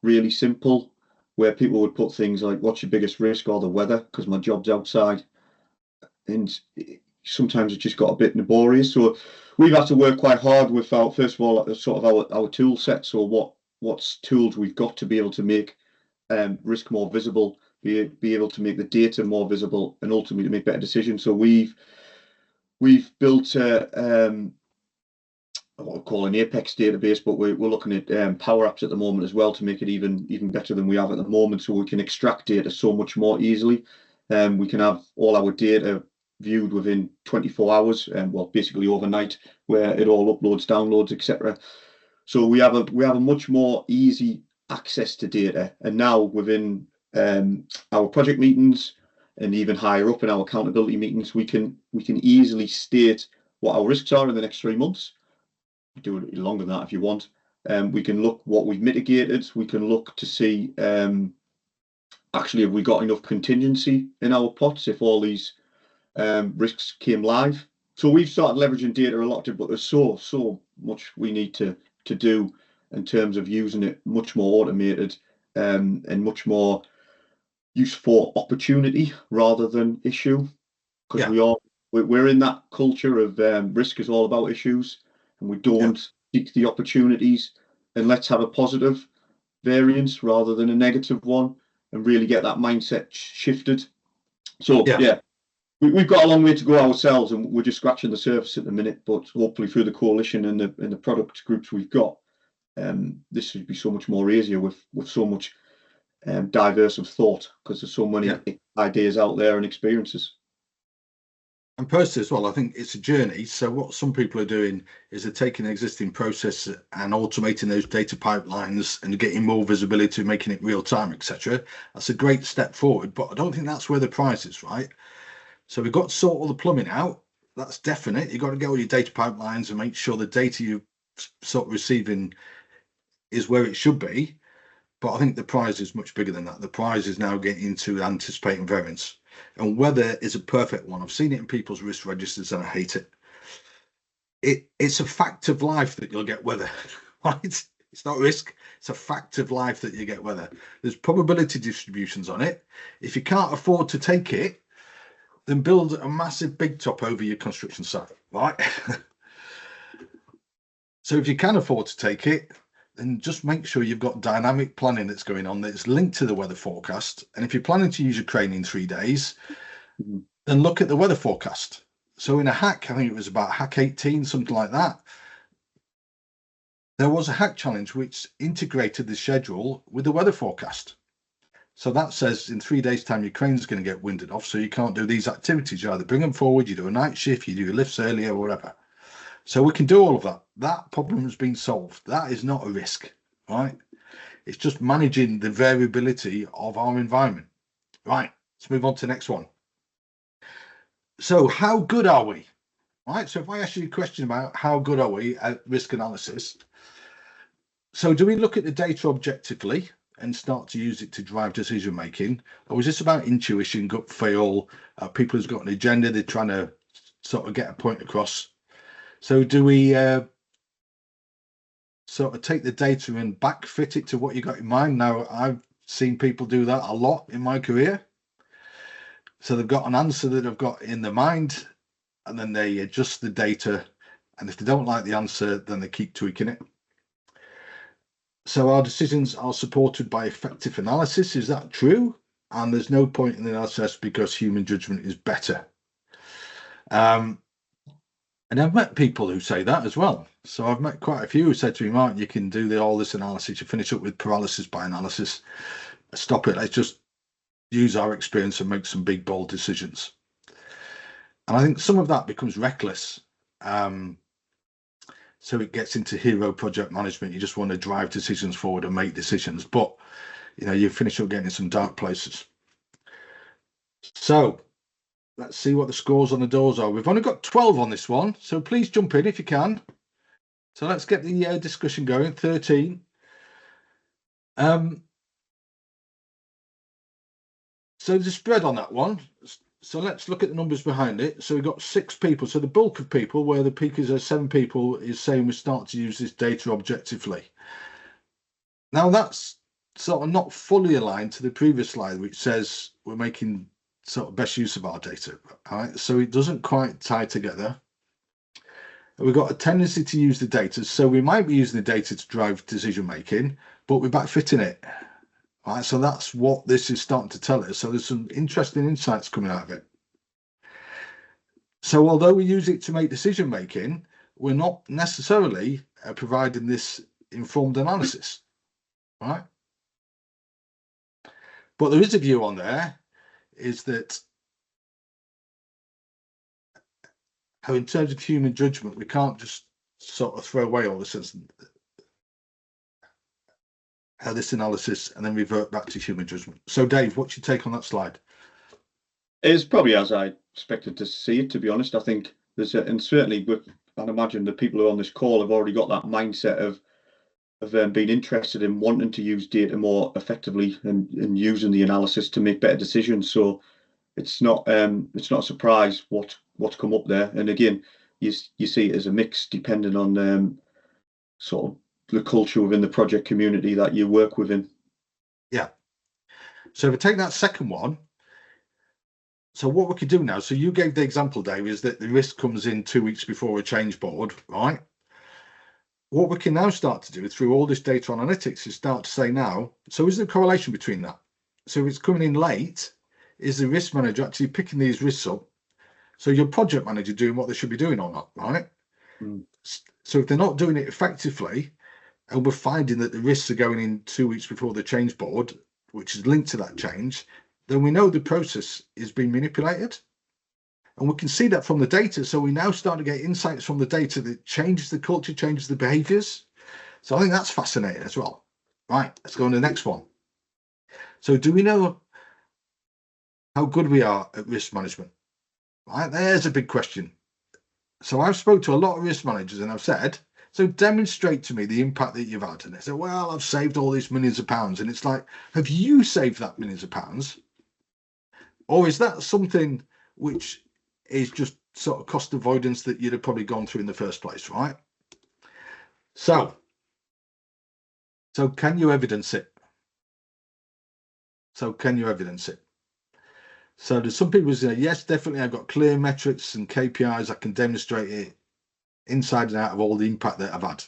really simple, where people would put things like, "What's your biggest risk?" or the weather, because my job's outside. And sometimes it just got a bit laborious. So we've had to work quite hard with our, first of all, sort of our tool set. So what's tools we've got to be able to make risk more visible, be able to make the data more visible, and ultimately make better decisions. So we've built what we call an Apex database, but we're looking at Power Apps at the moment as well to make it even better than we have at the moment. So we can extract data so much more easily. We can have all our data viewed within 24 hours, and well, basically overnight, where it all uploads, downloads, etc. So we have a much more easy access to data, and now within our project meetings and even higher up in our accountability meetings, we can easily state what our risks are in the next 3 months. Do it longer than that if you want. We can look what we've mitigated. We can look to see actually have we got enough contingency in our pots if all these risks came live. So we've started leveraging data a lot, but there's so much we need to do in terms of using it much more automated and much more use for opportunity rather than issue, because we're in that culture of risk is all about issues, and we don't seek the opportunities, and let's have a positive variance rather than a negative one, and really get that mindset shifted. So we've got a long way to go ourselves, and we're just scratching the surface at the minute. But hopefully, through the coalition and the product groups we've got, this would be so much more easier with so much diverse of thought, because there's so many ideas out there and experiences. And personally as well, I think it's a journey. So what some people are doing is they're taking an existing process and automating those data pipelines and getting more visibility, making it real time, etc. That's a great step forward, but I don't think that's where the prize is, right? So we've got to sort all the plumbing out. That's definite. You've got to get all your data pipelines and make sure the data you're sort of receiving is where it should be. But I think the prize is much bigger than that. The prize is now getting into anticipating variance. And weather is a perfect one. I've seen it in people's risk registers and I hate it. It's a fact of life that you'll get weather, right? It's not risk. It's a fact of life that you get weather. There's probability distributions on it. If you can't afford to take it, then build a massive big top over your construction site, right? So if you can afford to take it, then just make sure you've got dynamic planning that's going on that's linked to the weather forecast. And if you're planning to use your crane in 3 days, then look at the weather forecast. So in a hack, I think it was about hack 18, something like that, there was a hack challenge which integrated the schedule with the weather forecast. So that says in 3 days' time, your crane's going to get winded off, so you can't do these activities. You either bring them forward, you do a night shift, you do your lifts earlier, whatever. So we can do all of that. That problem has been solved. That is not a risk, right? It's just managing the variability of our environment. Right, let's move on to the next one. So how good are we? Right, so if I ask you a question about how good are we at risk analysis, so do we look at the data objectively and start to use it to drive decision making, or is this about intuition, gut feel, people who've got an agenda, they're trying to sort of get a point across? So do we sort of take the data and back fit it to what you got in mind? Now, I've seen people do that a lot in my career. So they've got an answer that they've got in their mind, and then they adjust the data. And if they don't like the answer, then they keep tweaking it. So our decisions are supported by effective analysis. Is that true? And there's no point in the analysis because human judgment is better. And I've met people who say that as well. So I've met quite a few who said to me, Mark, you can do all this analysis, you finish up with paralysis by analysis. Stop it. Let's just use our experience and make some big, bold decisions. And I think some of that becomes reckless. So it gets into hero project management. You just want to drive decisions forward and make decisions. But, you know, you finish up getting in some dark places. So let's see what the scores on the doors are. We've only got 12 on this one, so please jump in if you can. So let's get the discussion going. 13. So there's a spread on that one. So let's look at the numbers behind it. So we've got 6 people. So the bulk of people, where the peak is 7 people, is saying we start to use this data objectively. Now that's sort of not fully aligned to the previous slide, which says we're making sort of best use of our data. All right, so it doesn't quite tie together. We've got a tendency to use the data, so we might be using the data to drive decision making, but we're backfitting it. All right, so that's what this is starting to tell us. So there's some interesting insights coming out of it. So although we use it to make decision making, we're not necessarily providing this informed analysis. All right. But there is a view on there, is that how in terms of human judgment, we can't just sort of throw away all this analysis and then revert back to human judgment. So Dave, what's your take on that slide? It's probably as I expected to see it, to be honest. I think there's and certainly I'd imagine the people who are on this call have already got that mindset of being interested in wanting to use data more effectively and using the analysis to make better decisions. So it's not a surprise what's come up there. And again, you see it as a mix depending on sort of the culture within the project community that you work within. Yeah. So if we take that second one, so what we could do now, so you gave the example, Dave, is that the risk comes in 2 weeks before a change board, right? What we can now start to do through all this data analytics is start to say now, so is there a correlation between that? So if it's coming in late, is the risk manager actually picking these risks up? So your project manager doing what they should be doing or not, right? Mm. So if they're not doing it effectively, and we're finding that the risks are going in 2 weeks before the change board, which is linked to that change, then we know the process is being manipulated. And we can see that from the data. So we now start to get insights from the data that changes the culture, changes the behaviors. So I think that's fascinating as well. Right, let's go on to the next one. So do we know how good we are at risk management? Right, there's a big question. So I've spoke to a lot of risk managers and I've said, so demonstrate to me the impact that you've had. And they say, well, I've saved all these millions of pounds. And it's like, have you saved that millions of pounds? Or is that something which is just sort of cost avoidance that you'd have probably gone through in the first place, right? So can you evidence it? So there's some people who say, yes, definitely, I've got clear metrics and KPIs. I can demonstrate it inside and out of all the impact that I've had.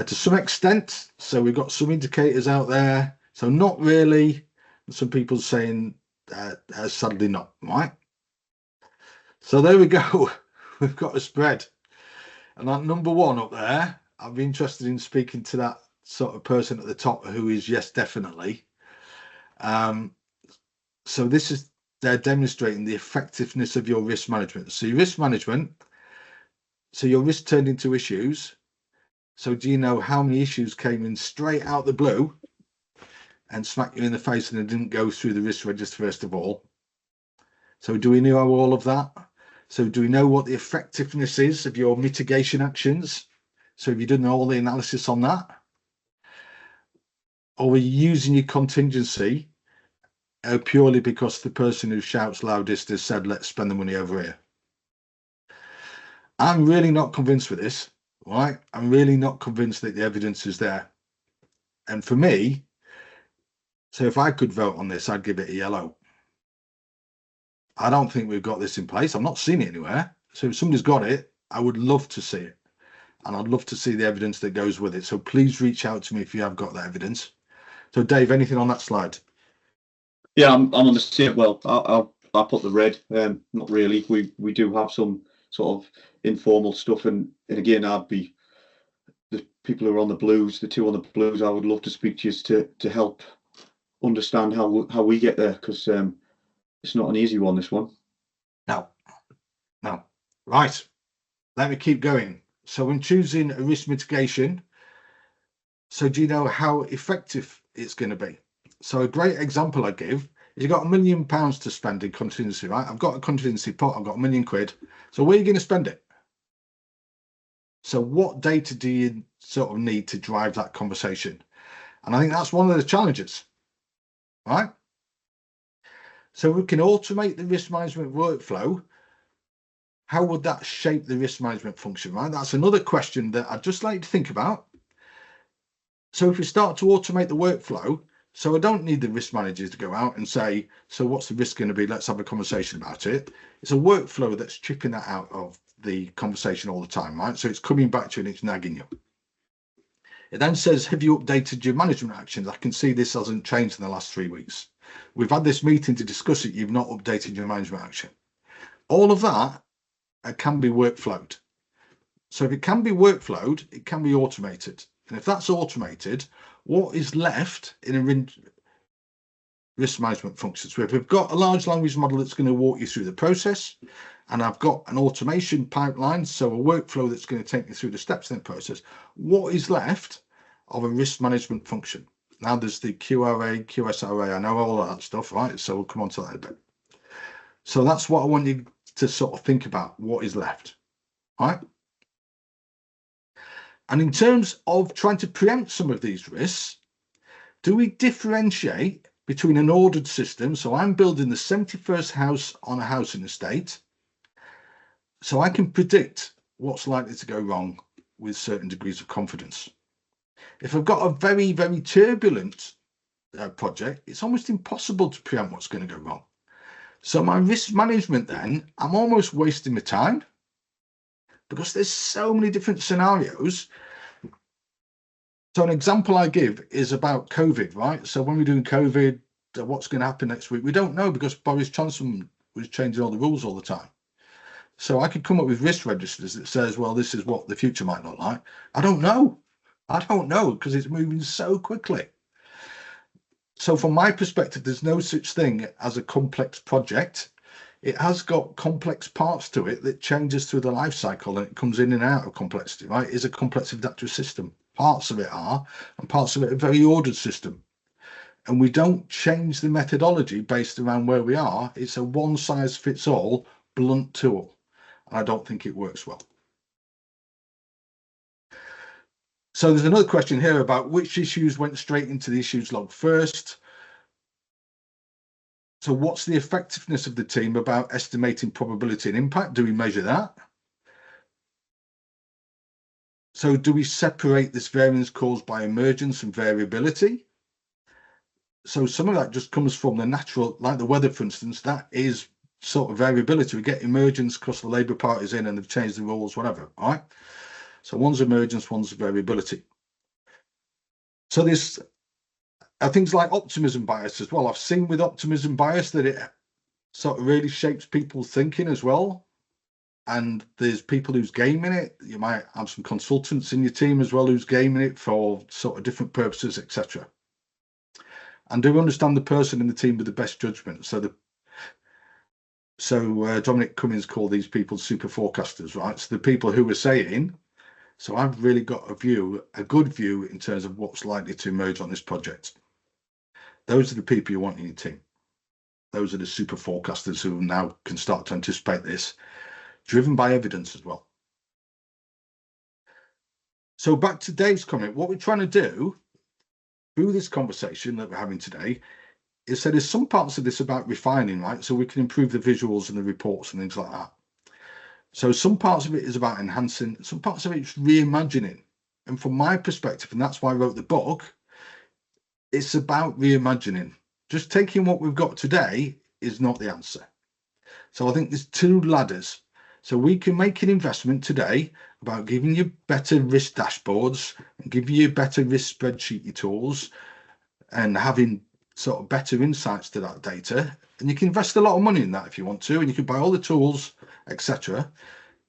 To some extent, so we've got some indicators out there. So not really. Some people saying, sadly not, right? So there we go. We've got a spread. And that number one up there, I'd be interested in speaking to that sort of person at the top who is yes, definitely. So they're demonstrating the effectiveness of your risk management. So your risk management, so your risk turned into issues. So do you know how many issues came in straight out the blue and smacked you in the face and it didn't go through the risk register first of all? So do we know all of that? So do we know what the effectiveness is of your mitigation actions? So have you done all the analysis on that? Or are you using your contingency purely because the person who shouts loudest has said, let's spend the money over here? I'm really not convinced with this, right? I'm really not convinced that the evidence is there. And for me, so if I could vote on this, I'd give it a yellow. I don't think we've got this in place. I'm not seeing it anywhere. So if somebody's got it, I would love to see it. And I'd love to see the evidence that goes with it. So please reach out to me if you have got that evidence. So Dave, anything on that slide? Yeah, I'm on the same. Well, I'll put the red. Not really. We do have some sort of informal stuff, and again, I'd be the people who are on the blues, the two on the blues. I would love to speak to you to help understand how we get there, because it's not an easy one. This one. No. Right. Let me keep going. So when choosing a risk mitigation, so do you know how effective it's going to be? So a great example I give is you've got £1 million to spend in contingency, right? I've got a contingency pot, I've got £1 million. So where are you going to spend it? So what data do you sort of need to drive that conversation? And I think that's one of the challenges, right? So we can automate the risk management workflow. How would that shape the risk management function, right? That's another question that I'd just like to think about. So if we start to automate the workflow, so I don't need the risk managers to go out and say, so what's the risk going to be? Let's have a conversation about it. It's a workflow that's chipping that out of the conversation all the time, right? So it's coming back to you and it's nagging you. It then says, have you updated your management actions? I can see this hasn't changed in the last 3 weeks. We've had this meeting to discuss it. You've not updated your management action. All of that can be workflowed. So if it can be workflowed, it can be automated. And if that's automated, what is left in a risk management function? So if we've got a large language model that's going to walk you through the process, and I've got an automation pipeline, so a workflow that's going to take me through the steps in the process, what is left of a risk management function? Now there's the QRA, QSRA, I know all of that stuff, right? So we'll come on to that in a bit. So that's what I want you to sort of think about, what is left, right? And in terms of trying to preempt some of these risks, do we differentiate between an ordered system? So I'm building the 71st house on a housing estate, so I can predict what's likely to go wrong with certain degrees of confidence. If I've got a very, very turbulent project, it's almost impossible to preempt what's going to go wrong. So my risk management then, I'm almost wasting my time because there's so many different scenarios. So an example I give is about COVID, right? So when we're doing COVID, what's going to happen next week? We don't know because Boris Johnson was changing all the rules all the time. So I could come up with risk registers that says, well, this is what the future might look like. I don't know. I don't know because it's moving so quickly. So from my perspective, there's no such thing as a complex project. It has got complex parts to it that changes through the life cycle and it comes in and out of complexity, right? It's a complex adaptive system. Parts of it are, and parts of it are a very ordered system. And we don't change the methodology based around where we are. It's a one size fits all blunt tool. And I don't think it works well. So there's another question here about which issues went straight into the issues log first. So what's the effectiveness of the team about estimating probability and impact? Do we measure that? So do we separate this variance caused by emergence and variability? So some of that just comes from the natural, like the weather, for instance, that is sort of variability. We get emergence because the Labour Party's in and they've changed the rules, whatever, all right? So one's emergence, one's variability. So this things like optimism bias as well. I've seen with optimism bias that it sort of really shapes people's thinking as well. And there's people who's gaming it. You might have some consultants in your team as well who's gaming it for sort of different purposes, etc. And do understand the person in the team with the best judgment. So Dominic Cummings called these people super forecasters, right? So the people who were saying, so I've really got a good view in terms of what's likely to emerge on this project. Those are the people you want in your team. Those are the super forecasters who now can start to anticipate this, driven by evidence as well. So back to Dave's comment, what we're trying to do through this conversation that we're having today is that there's some parts of this about refining, right? So we can improve the visuals and the reports and things like that. So some parts of it is about enhancing, some parts of it is reimagining. And from my perspective, and that's why I wrote the book, it's about reimagining. Just taking what we've got today is not the answer. So I think there's two ladders. So we can make an investment today about giving you better risk dashboards and giving you better risk spreadsheet tools and having sort of better insights to that data. And you can invest a lot of money in that if you want to, and you can buy all the tools, etc.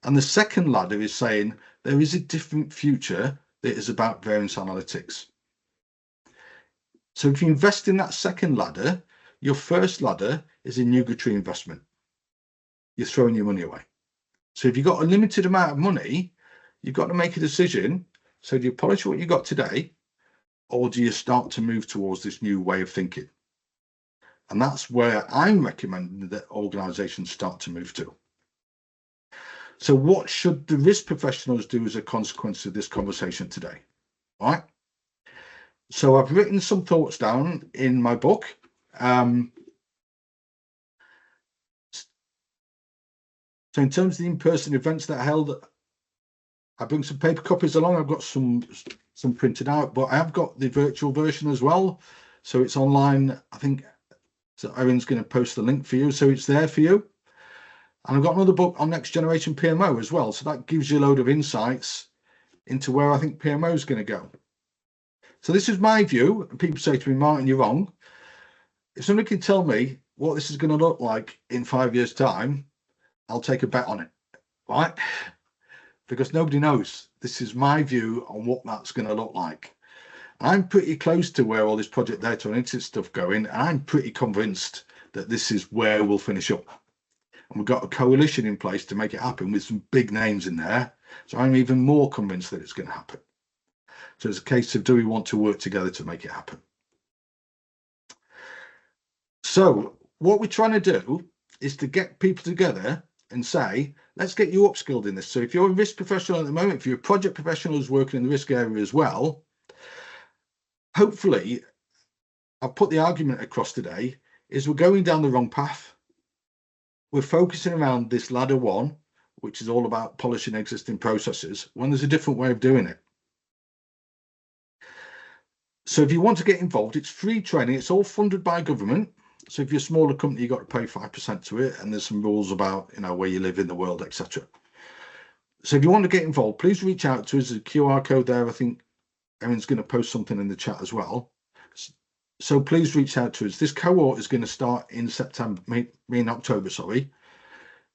And the second ladder is saying there is a different future that is about variance analytics. So if you invest in that second ladder, your first ladder is a nugatory investment. You're throwing your money away. So if you've got a limited amount of money, you've got to make a decision. So do you polish what you got today, or do you start to move towards this new way of thinking? And that's where I'm recommending that organizations start to move to. So what should the risk professionals do as a consequence of this conversation today? All right. So I've written some thoughts down in my book. So in terms of the in-person events that I held, I bring some paper copies along. I've got some printed out, but I have got the virtual version as well. So it's online. I think so. Erin's going to post the link for you, so it's there for you. And I've got another book on next generation PMO as well. So that gives you a load of insights into where I think PMO is going to go. So this is my view. And people say to me, Martin, you're wrong. If somebody can tell me what this is going to look like in 5 years' time, I'll take a bet on it, right? Because nobody knows. This is my view on what that's going to look like. I'm pretty close to where all this project data analytics stuff going, and I'm pretty convinced that this is where we'll finish up. And we've got a coalition in place to make it happen with some big names in there. So I'm even more convinced that it's going to happen. So it's a case of, do we want to work together to make it happen? So what we're trying to do is to get people together and say, let's get you upskilled in this. So if you're a risk professional at the moment, if you're a project professional who's working in the risk area as well, hopefully I've put the argument across today is we're going down the wrong path. We're focusing around this ladder one, which is all about polishing existing processes, when there's a different way of doing it. So if you want to get involved, it's free training. It's all funded by government. So if you're a smaller company, you've got to pay 5% to it. And there's some rules about, where you live in the world, etc. So if you want to get involved, please reach out to us. There's a QR code there. I think Erin's going to post something in the chat as well. So please reach out to us. This cohort is going to start in October, sorry.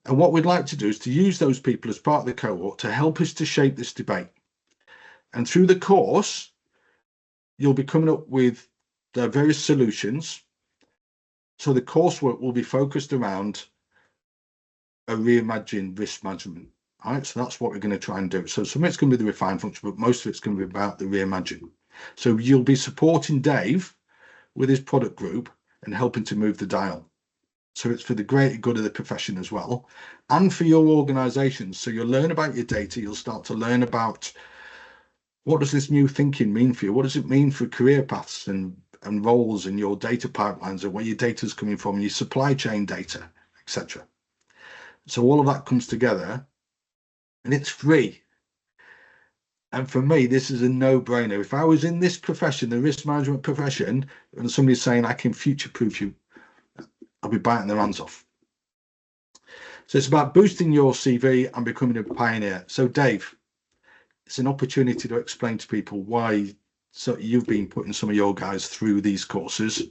And what we'd like to do is to use those people as part of the cohort to help us to shape this debate. And through the course, you'll be coming up with the various solutions. So the coursework will be focused around a reimagined risk management. All right, so that's what we're going to try and do. So some of it's going to be the refined function, but most of it's going to be about the reimagine. So you'll be supporting Dave with his product group and helping to move the dial. So it's for the greater good of the profession as well, and for your organizations. So you'll learn about your data. You'll start to learn about what does this new thinking mean for you? What does it mean for career paths and roles in your data pipelines, and where your data is coming from, your supply chain data, etc. So all of that comes together, and it's free. And for me, this is a no-brainer. If I was in this profession, the risk management profession, and somebody's saying I can future-proof you, I'll be biting their hands off. So it's about boosting your CV and becoming a pioneer. So Dave, it's an opportunity to explain to people why you've been putting some of your guys through these courses.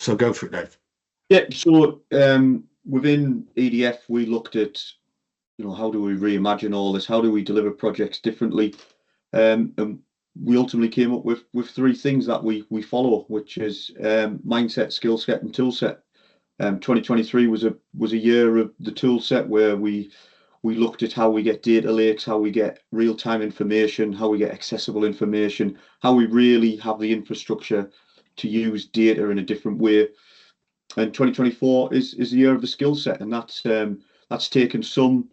So go for it, Dave. Yeah, so within EDF, we looked at, how do we reimagine all this? How do we deliver projects differently? And we ultimately came up with three things that we follow, which is mindset, skill set, and tool set. 2023 was a year of the tool set where we looked at how we get data lakes, how we get real-time information, how we get accessible information, how we really have the infrastructure to use data in a different way. And 2024 is the year of the skill set, and that's taken some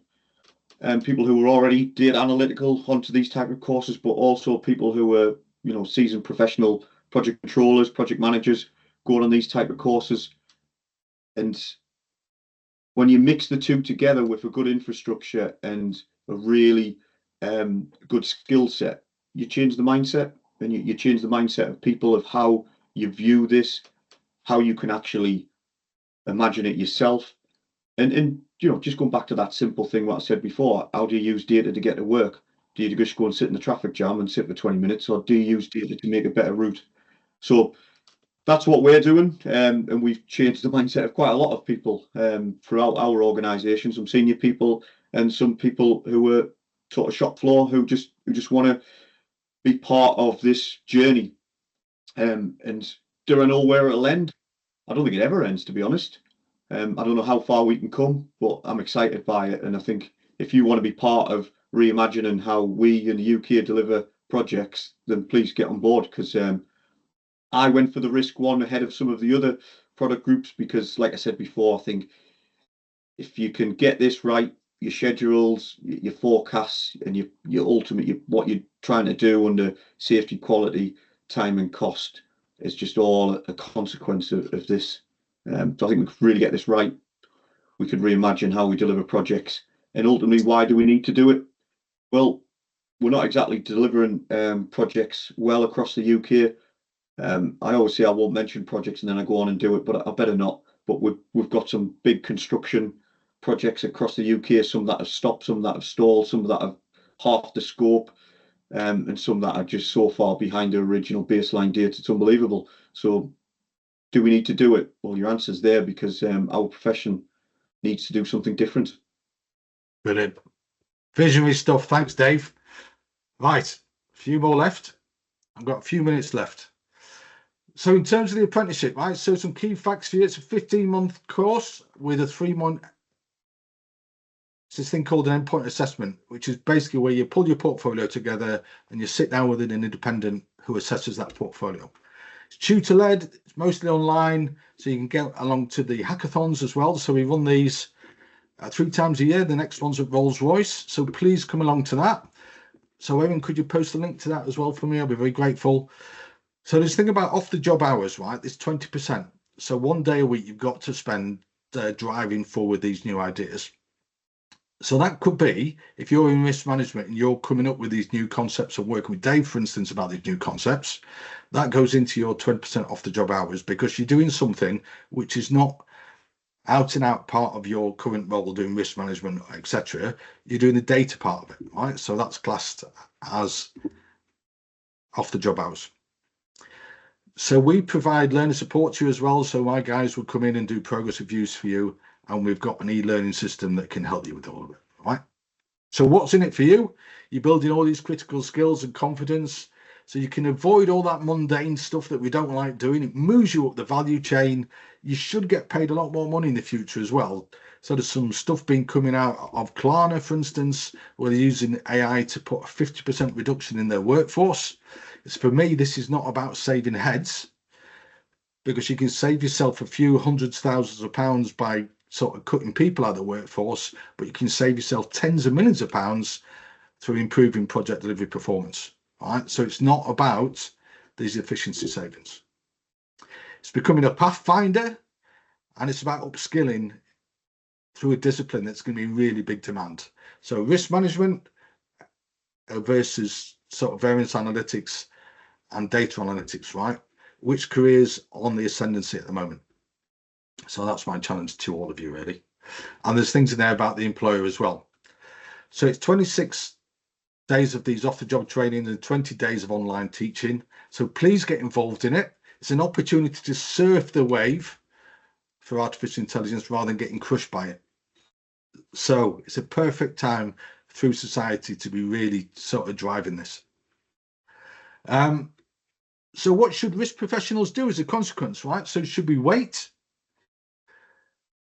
people who were already data analytical onto these type of courses, but also people who were, seasoned professional project controllers, project managers going on these type of courses. And when you mix the two together with a good infrastructure and a really good skill set, you change the mindset, and you change the mindset of people of how you view this, how you can actually imagine it yourself. And just going back to that simple thing what I said before, how do you use data to get to work? Do you just go and sit in the traffic jam and sit for 20 minutes, or do you use data to make a better route? So that's what we're doing, and we've changed the mindset of quite a lot of people throughout our organisation, some senior people and some people who were sort of shop floor who just want to be part of this journey. And do I know where it'll end? I don't think it ever ends, to be honest. I don't know how far we can come, but I'm excited by it. And I think if you want to be part of reimagining how we in the UK deliver projects, then please get on board, because I went for the risk one ahead of some of the other product groups, because like I said before, I think if you can get this right, your schedules, your forecasts, and your ultimate, what you're trying to do under safety, quality, time and cost is just all a consequence of this. So I think we can really get this right. we can reimagine how we deliver projects. And ultimately, why do we need to do it? Well, we're not exactly delivering projects well across the UK. I always say I won't mention projects and then I go on and do it, but I better not. But we've got some big construction projects across the UK, some that have stopped, some that have stalled, some that have half the scope, and some that are just so far behind the original baseline date, it's unbelievable. So do we need to do it? Well, your answer's there, because our profession needs to do something different. Brilliant. Visionary stuff. Thanks, Dave. Right, a few more left. I've got a few minutes left. So in terms of the apprenticeship, right, so some key facts for you. It's a 15-month course with a 3-month, it's this thing called an endpoint assessment, which is basically where you pull your portfolio together and you sit down with an independent who assesses that portfolio. It's tutor-led, it's mostly online, so you can get along to the hackathons as well. So we run these 3 times a year. The next one's at Rolls-Royce, so please come along to that. So Erin, could you post a link to that as well for me? I'll be very grateful. So this thing about off-the-job hours, right, it's 20%. So 1 day a week you've got to spend driving forward these new ideas. So that could be, if you're in risk management and you're coming up with these new concepts and working with Dave, for instance, about these new concepts, that goes into your 20% off the job hours, because you're doing something which is not out and out part of your current role doing risk management, etc. You're doing the data part of it, right? So that's classed as off the job hours. So we provide learner support to you as well. So my guys will come in and do progress reviews for you. And we've got an e-learning system that can help you with all of it, right? So what's in it for you? You're building all these critical skills and confidence, so you can avoid all that mundane stuff that we don't like doing. It moves you up the value chain. You should get paid a lot more money in the future as well. So there's some stuff being coming out of Klarna, for instance, where they're using AI to put a 50% reduction in their workforce. It's, for me, this is not about saving heads, because you can save yourself a few hundreds, thousands of pounds by sort of cutting people out of the workforce, but you can save yourself tens of millions of pounds through improving project delivery performance. Right? So it's not about these efficiency savings. It's becoming a pathfinder, and it's about upskilling through a discipline that's going to be in really big demand. So risk management versus sort of variance analytics and data analytics, right? Which careers on the ascendancy at the moment? So that's my challenge to all of you, really. And there's things in there about the employer as well. So it's 26 days of these off-the-job training and 20 days of online teaching. So please get involved in it. It's an opportunity to surf the wave for artificial intelligence rather than getting crushed by it. So it's a perfect time through society to be really sort of driving this. So what should risk professionals do as a consequence, right? So should we wait?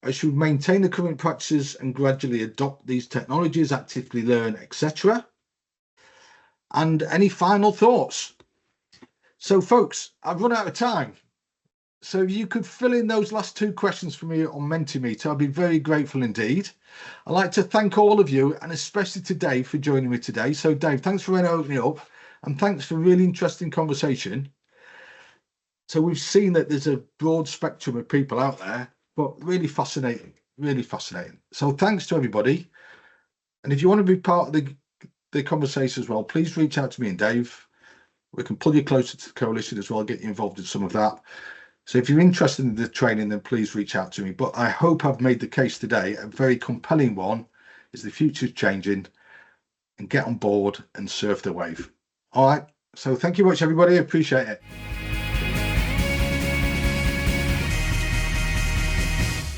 I should maintain the current practices and gradually adopt these technologies, actively learn, etc. And any final thoughts? So folks, I've run out of time. So if you could fill in those last 2 questions for me on Mentimeter, I'd be very grateful indeed. I'd like to thank all of you, and especially to Dave for joining me today. So Dave, thanks for opening up, and thanks for a really interesting conversation. So we've seen that there's a broad spectrum of people out there, but really fascinating, really fascinating. So thanks to everybody. And if you want to be part of the conversation as well, please reach out to me and Dave. We can pull you closer to the coalition as well, get you involved in some of that. So if you're interested in the training, then please reach out to me. But I hope I've made the case today, a very compelling one, is the future's changing, and get on board and surf the wave. All right. So thank you much, everybody. I appreciate it.